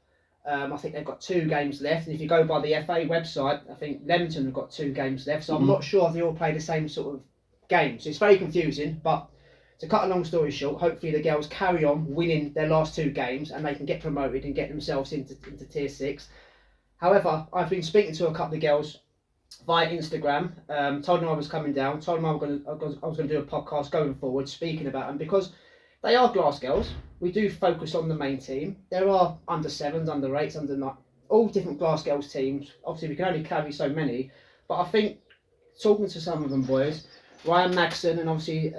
I think they've got 2 games left. And if you go by the FA website, I think Leamington have got 2 games left. So I'm not sure if they all play the same sort of game. So it's very confusing. But to cut a long story short, hopefully the girls carry on winning their last 2 games and they can get promoted and get themselves into Tier 6. However, I've been speaking to a couple of girls via Instagram, told them I was coming down, told them I was going to do a podcast going forward speaking about them, because they are Glassgirls. We do focus on the main team. There are under 7s, under 8s, under 9, all different Glassgirls teams. Obviously, we can only carry so many, but I think talking to some of them boys, Ryan Magson and obviously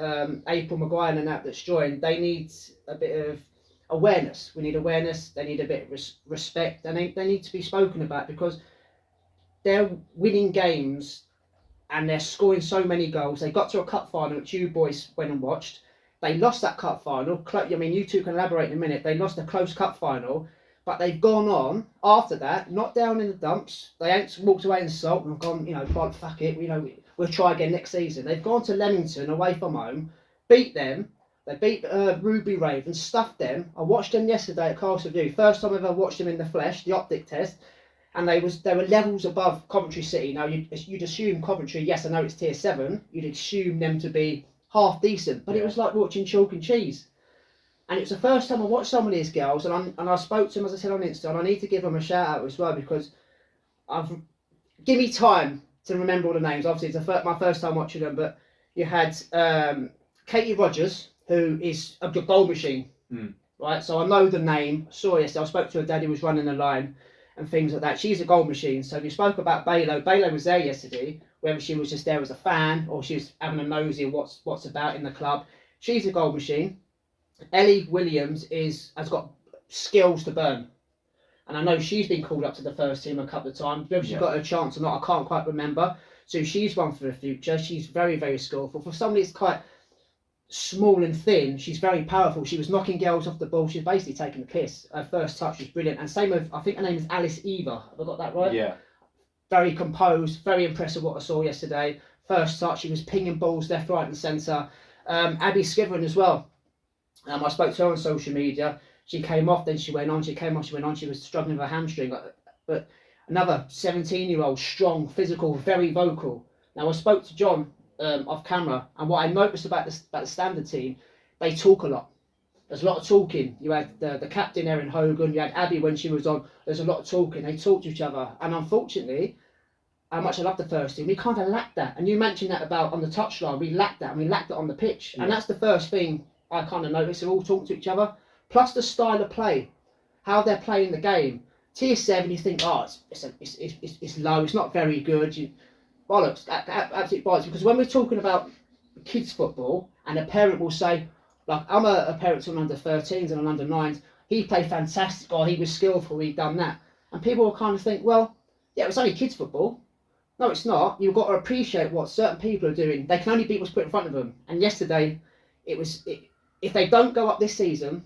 April Maguire and that's joined, they need a bit of awareness. We need awareness. They need a bit of respect, and they need to be spoken about, because they're winning games and they're scoring so many goals. They got to a cup final, which you boys went and watched. They lost that cup final. I mean, you two can elaborate in a minute. They lost a close cup final, but they've gone on after that, not down in the dumps. They ain't walked away in salt and gone, God, fuck it. We'll try again next season. They've gone to Leamington away from home, beat them. They beat Ruby Ravens, stuffed them. I watched them yesterday at Castleview. First time I've ever watched them in the flesh, the optic test. And they were levels above Coventry City. Now, you'd assume Coventry, yes, I know it's Tier 7, you'd assume them to be half decent, but it was like watching chalk and cheese. And it's the first time I watched some of these girls, and I spoke to them, as I said, on Insta, and I need to give them a shout out as well, because give me time to remember all the names. Obviously, it's my first time watching them, but you had Katie Rogers, who is a goal machine. right? So I know the name. Saw yesterday. I spoke to her dad who was running the line and things like that. She's a goal machine. So you spoke about Bailey. Bailey was there yesterday, whether she was just there as a fan or she was having a nosy of what's about in the club. She's a goal machine. Ellie Williams has got skills to burn. And I know she's been called up to the first team a couple of times. Whether she's got a chance or not, I can't quite remember. So she's one for the future. She's very, very skillful. For somebody that's quite small and thin, she's very powerful. She was knocking girls off the ball. She was basically taking the piss. Her first touch was brilliant. And same with, I think her name is Alice Eva. Have I got that right? Yeah. Very composed. Very impressive what I saw yesterday. First touch, she was pinging balls left, right and centre. Abby Skiverin as well. I spoke to her on social media. She came off, then she went on. She came off, she went on. She was struggling with her hamstring. But another 17-year-old, strong, physical, very vocal. Now, I spoke to Jon off camera, and what I noticed about the standard team, they talk a lot. There's a lot of talking. You had the captain, Erin Hogan. You had Abby when she was on. There's a lot of talking. They talk to each other. And unfortunately, how much I love the first team, we kind of lacked that. And you mentioned that about on the touchline. We lacked that, and we lacked it on the pitch. Yeah. And that's the first thing I kind of noticed. They're all talking to each other. Plus the style of play, how they're playing the game. Tier 7, you think, oh, it's low, it's not very good. Bollocks, absolute bollocks. Because when we're talking about kids football, and a parent will say, like, I'm a parent to an under 13s and an under 9s, he played fantastic, or he was skillful, he'd done that. And people will kind of think, well, yeah, it's only kids football. No, it's not. You've got to appreciate what certain people are doing. They can only beat what's put in front of them. And yesterday, if they don't go up this season,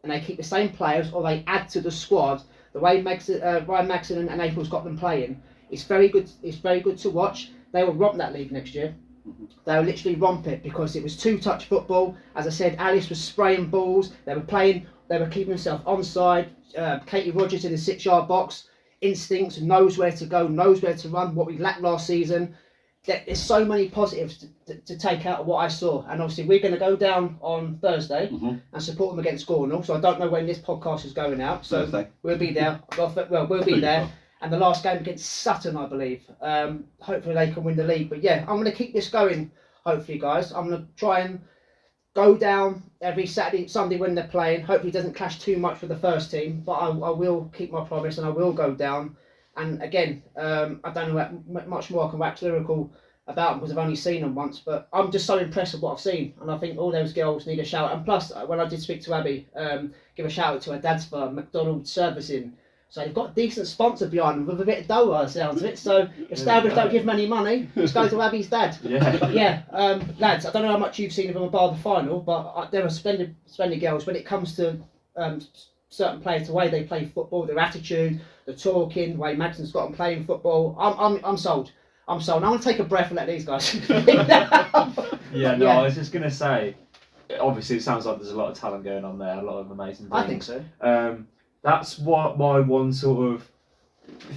and they keep the same players, or they add to the squad, the way Ryan Maxson and April's got them playing, it's very good. It's very good to watch. They will romp that league next year. They will literally romp it because it was two-touch football. As I said, Alice was spraying balls. They were playing. They were keeping themselves onside. Katie Rogers in the 6-yard box. Instincts, knows where to go, knows where to run. What we lacked last season. There's so many positives to take out of what I saw. And obviously we're going to go down on Thursday and support them against FAWNL. So I don't know when this podcast is going out. So Thursday. We'll be there. Well, we'll be there. And the last game against Sutton, I believe. Hopefully they can win the league. But yeah, I'm going to keep this going, hopefully, guys. I'm going to try and go down every Saturday, Sunday when they're playing. Hopefully it doesn't clash too much with the first team. But I will keep my promise and I will go down. And again, I don't know much more I can wax lyrical about them because I've only seen them once. But I'm just so impressed with what I've seen. And I think all those girls need a shout. And plus, when I did speak to Abby, give a shout out to her dad's firm, McDonald Servicing. So they've got a decent sponsor behind them with a bit of dough, by the sounds of it. So if Stourbridge don't give them any money, just go to Abby's dad. Yeah. Lads, I don't know how much you've seen of them bar the final, but they're a splendid girls when it comes to certain players, the way they play football, their attitude, the talking, the way Magson's got them playing football. I'm sold. I'm sold. I want to take a breath and let these guys. I was just gonna say, obviously it sounds like there's a lot of talent going on there, a lot of amazing things. I think so. That's what my one sort of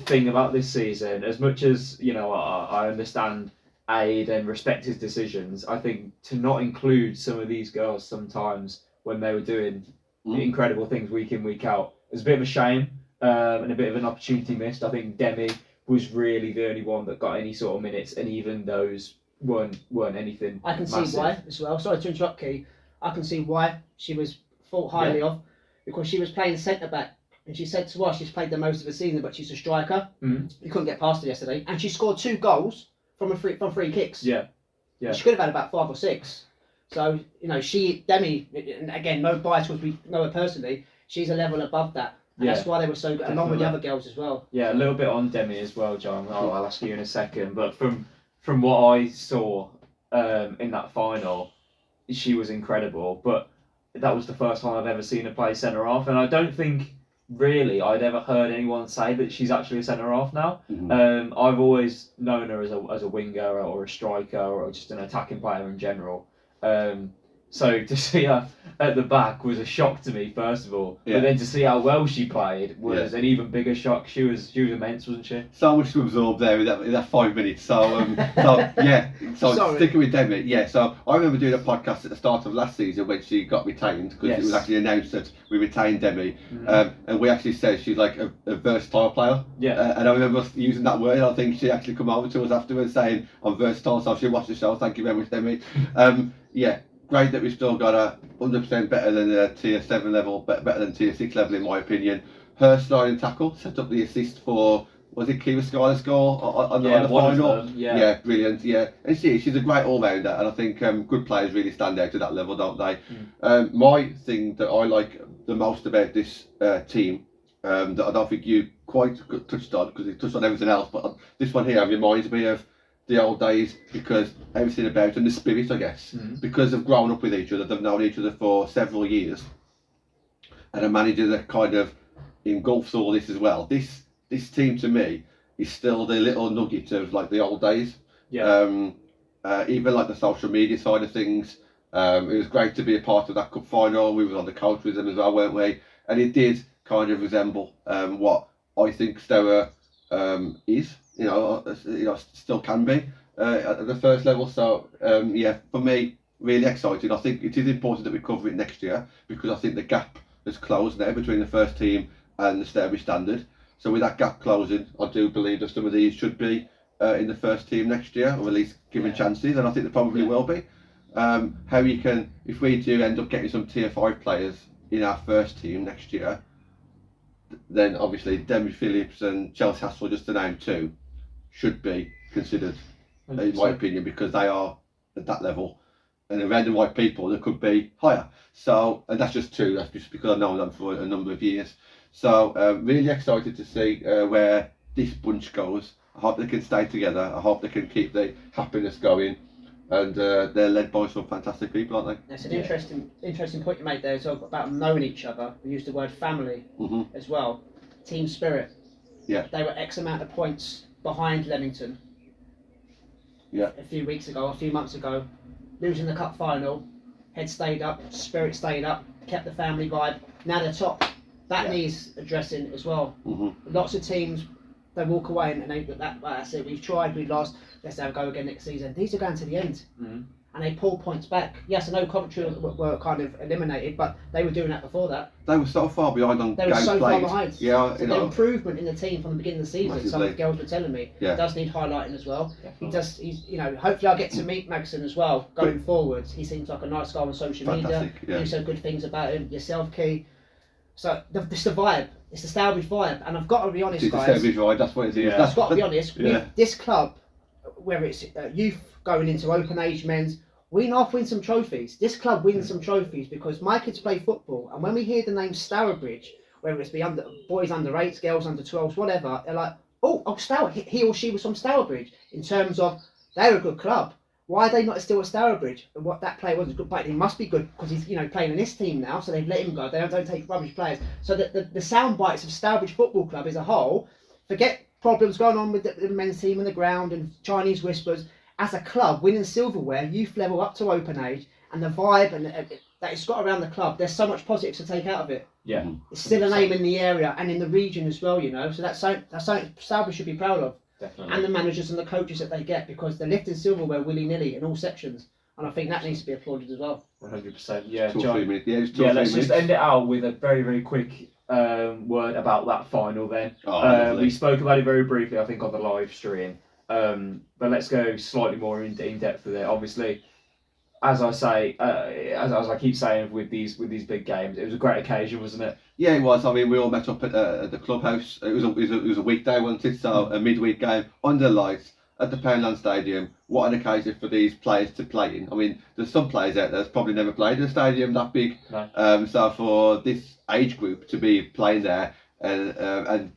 thing about this season. As much as I understand Aid and respect his decisions, I think to not include some of these girls sometimes when they were doing incredible things week in, week out, is a bit of a shame and a bit of an opportunity missed. I think Demi was really the only one that got any sort of minutes, and even those weren't anything. I can massive. See why as well. Sorry to interrupt, Key. I can see why she was thought highly of, because she was playing centre back, and she said to us she's played the most of the season, but she's a striker. You couldn't get past her yesterday, and she scored 2 goals from free kicks. Yeah. She could have had about 5 or 6. So Demi, and again, no bias because we know her personally. She's a level above that. And that's why they were so good, along with the other girls as well. Yeah, a little bit on Demi as well, Jon. I'll ask you in a second. But from what I saw in that final, she was incredible. But that was the first time I've ever seen her play centre half, and I don't think really I'd ever heard anyone say that she's actually a centre half now. I've always known her as a winger or a striker or just an attacking player in general. So to see her at the back was a shock to me, first of all. But then to see how well she played was an even bigger shock. She was immense, wasn't she? So much to absorb there in that 5 minutes. So sticking with Demi, so I remember doing a podcast at the start of last season when she got retained, because it was actually announced that we retained Demi, and we actually said she's like a versatile player. And I remember using that word. I think she actually come over to us afterwards saying I'm versatile, so she watched the show. Thank you very much, Demi. great that we've still got a 100% better than a tier 7 level, better than tier 6 level in my opinion. Her sliding tackle set up the assist for, was it Kieran Skyler's goal on the final? Yeah, brilliant. Yeah, and she's a great all-rounder, and I think good players really stand out to that level, don't they? My thing that I like the most about this team, that I don't think you quite touched on, because you touched on everything else, but this one here reminds me of the old days, because everything about, and the spirit, I guess, because they've grown up with each other, they've known each other for several years, and a manager that kind of engulfs all this as well. This team to me is still the little nugget of like the old days. Even like the social media side of things. It was great to be a part of that cup final. We were on the coach with them as well, weren't we? And it did kind of resemble what I think Stour is. Still can be at the first level. So yeah, for me, really excited. I think it is important that we cover it next year, because I think the gap has closed now between the first team and the Stourbridge Standard. So with that gap closing, I do believe that some of these should be in the first team next year, or at least given chances, and I think they probably will be. How you can, if we do end up getting some tier 5 players in our first team next year, then obviously Demi Phillips and Chelsea Hassel, just to name 2, should be considered, 100%. In my opinion, because they are at that level. And around the right people, they could be higher. So, and that's just 2, that's just because I've known them for a number of years. So, really excited to see where this bunch goes. I hope they can stay together. I hope they can keep the happiness going. And they're led by some fantastic people, aren't they? That's an interesting point you made there. So about knowing each other. We used the word family as well. Team spirit. Yeah. They were X amount of points behind Leamington. Yeah. A few months ago, losing the cup final, head stayed up, spirit stayed up, kept the family vibe. Now they're top. That needs addressing as well. Lots of teams, they walk away and they, like I said, we've tried, we've lost, let's have a go again next season. These are going to the end. And they pull points back. Yes, I know Coventry were kind of eliminated, but they were doing that before that. They were so far behind on games played. They were so far behind. Yeah, so the improvement in the team from the beginning of the season, massively. some of the girls were telling me, does need highlighting as well. He's, hopefully I'll get to meet Magson as well going forward. He seems like a nice guy on social media. You said good things about him, yourself, Key. So it's the vibe. It's the Stourbridge vibe, and I've got to be honest, guys. It's the Stourbridge vibe. That's what it is. I've got to be honest. With this club, whether it's youth going into open age men's, we know win some trophies. This club wins some trophies because my kids play football, and when we hear the name Stourbridge, whether it's boys under 8s, girls under 12s, whatever, they're like, oh, Stour. He or she was from Stourbridge. In terms of they're a good club. Why are they not still at Stourbridge? And what that player wasn't good, but he must be good because he's playing in this team now, so they've let him go. They don't take rubbish players. So the sound bites of Stourbridge Football Club as a whole, forget problems going on with the men's team on the ground and Chinese whispers. As a club, winning silverware, youth level up to open age, and the vibe and that it's got around the club, there's so much positive to take out of it. Yeah, it's still a name in the area and in the region as well, So that's something Stourbridge should be proud of. Definitely. And the managers and the coaches that they get, because they're lifting silverware willy-nilly in all sections, and I think that needs to be applauded as well. 100%. Yeah, John. Let's just end it out with a very, very quick word about that final. Then we spoke about it very briefly, I think, on the live stream. But let's go slightly more in depth with it. Obviously, as I say, as I keep saying with these big games, it was a great occasion, wasn't it? Yeah, it was. I mean, we all met up at the clubhouse. It was a weekday, wasn't it? So a midweek game under lights at the Poundland Stadium. What an occasion for these players to play in. I mean, there's some players out there that's probably never played in a stadium that big. No. So for this age group to be playing there and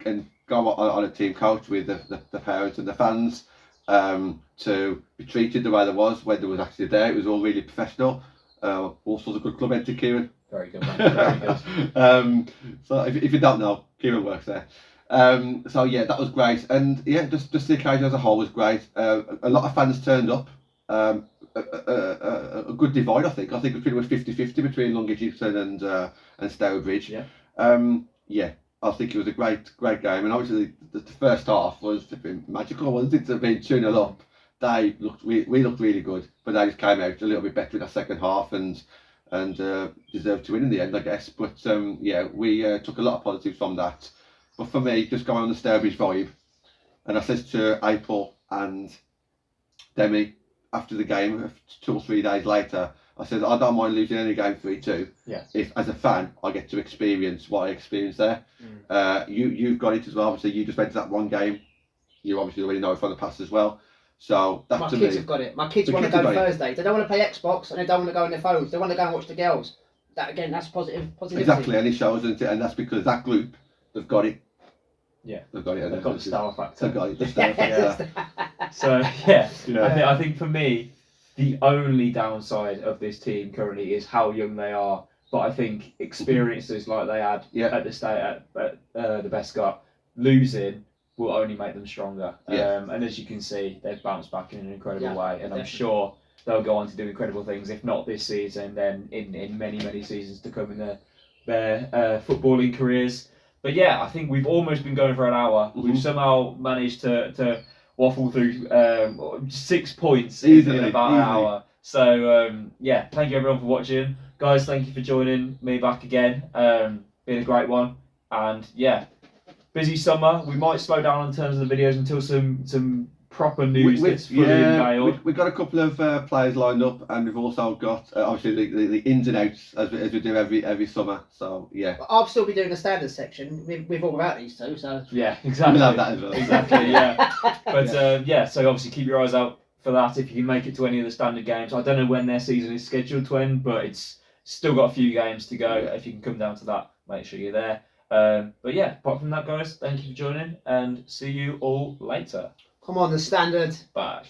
go on a team coach with the parents and the fans, to be treated the way there was when there was actually there. It was all really professional. Also a good club head to Kieran. Very good, man. Very good. So if you don't know, Kieran works there. So yeah, that was great. And yeah, just the occasion as a whole was great. A lot of fans turned up. A good divide, I think. I think it was pretty much 50-50 between Long Egyptian and Stourbridge. Yeah. Yeah. I think it was a great game, and obviously the first half was magical, wasn't it? To be 2-0 up, we looked really good, but they just came out a little bit better in the second half and deserved to win in the end, I guess. But yeah, we took a lot of positives from that. But for me, just going on the Stourbridge vibe, and I said to April and Demi after the game, 2 or 3 days later, I said I don't mind losing any game 3-2. Yeah. If as a fan I get to experience what I experienced there. You've got it as well. Obviously, you just went to that one game. You obviously already know it from the past as well. So that My to kids me, have got it. My kids The want to kids go have got it. Thursday. They don't want to play Xbox and they don't want to go on their phones. They want to go and watch the girls. That again, that's positivity. exactly, and it shows, and that's because that group, they've got it. Yeah. They've got it. They've got the Stour factor. They've got it. The Stour factor. So yeah, Yeah. I think for me, the only downside of this team currently is how young they are. But I think experiences like they had at the state at the Bescott, losing will only make them stronger. Yeah. And as you can see, they've bounced back in an incredible way, and I'm definitely. sure they'll go on to do incredible things. If not this season, then in many seasons to come in their footballing careers. But yeah, I think we've almost been going for an hour. We've somehow managed to waffle through 6 points in about an hour. So yeah, thank you everyone for watching. Guys, thank you for joining me back again. Been a great one. And yeah, busy summer. We might slow down in terms of the videos until some proper news gets fully unveiled. We've got a couple of players lined up, and we've also got obviously the ins and outs as we do every summer. So yeah, I'll still be doing the standard section with or without these two. So yeah, exactly. we'll have that as well. Exactly, yeah. But yeah, so obviously keep your eyes out for that if you can make it to any of the standard games. I don't know when their season is scheduled to end, but it's still got a few games to go. If you can come down to that, make sure you're there. But yeah, apart from that, guys, thank you for joining, and see you all later. come on, the standard. Bye.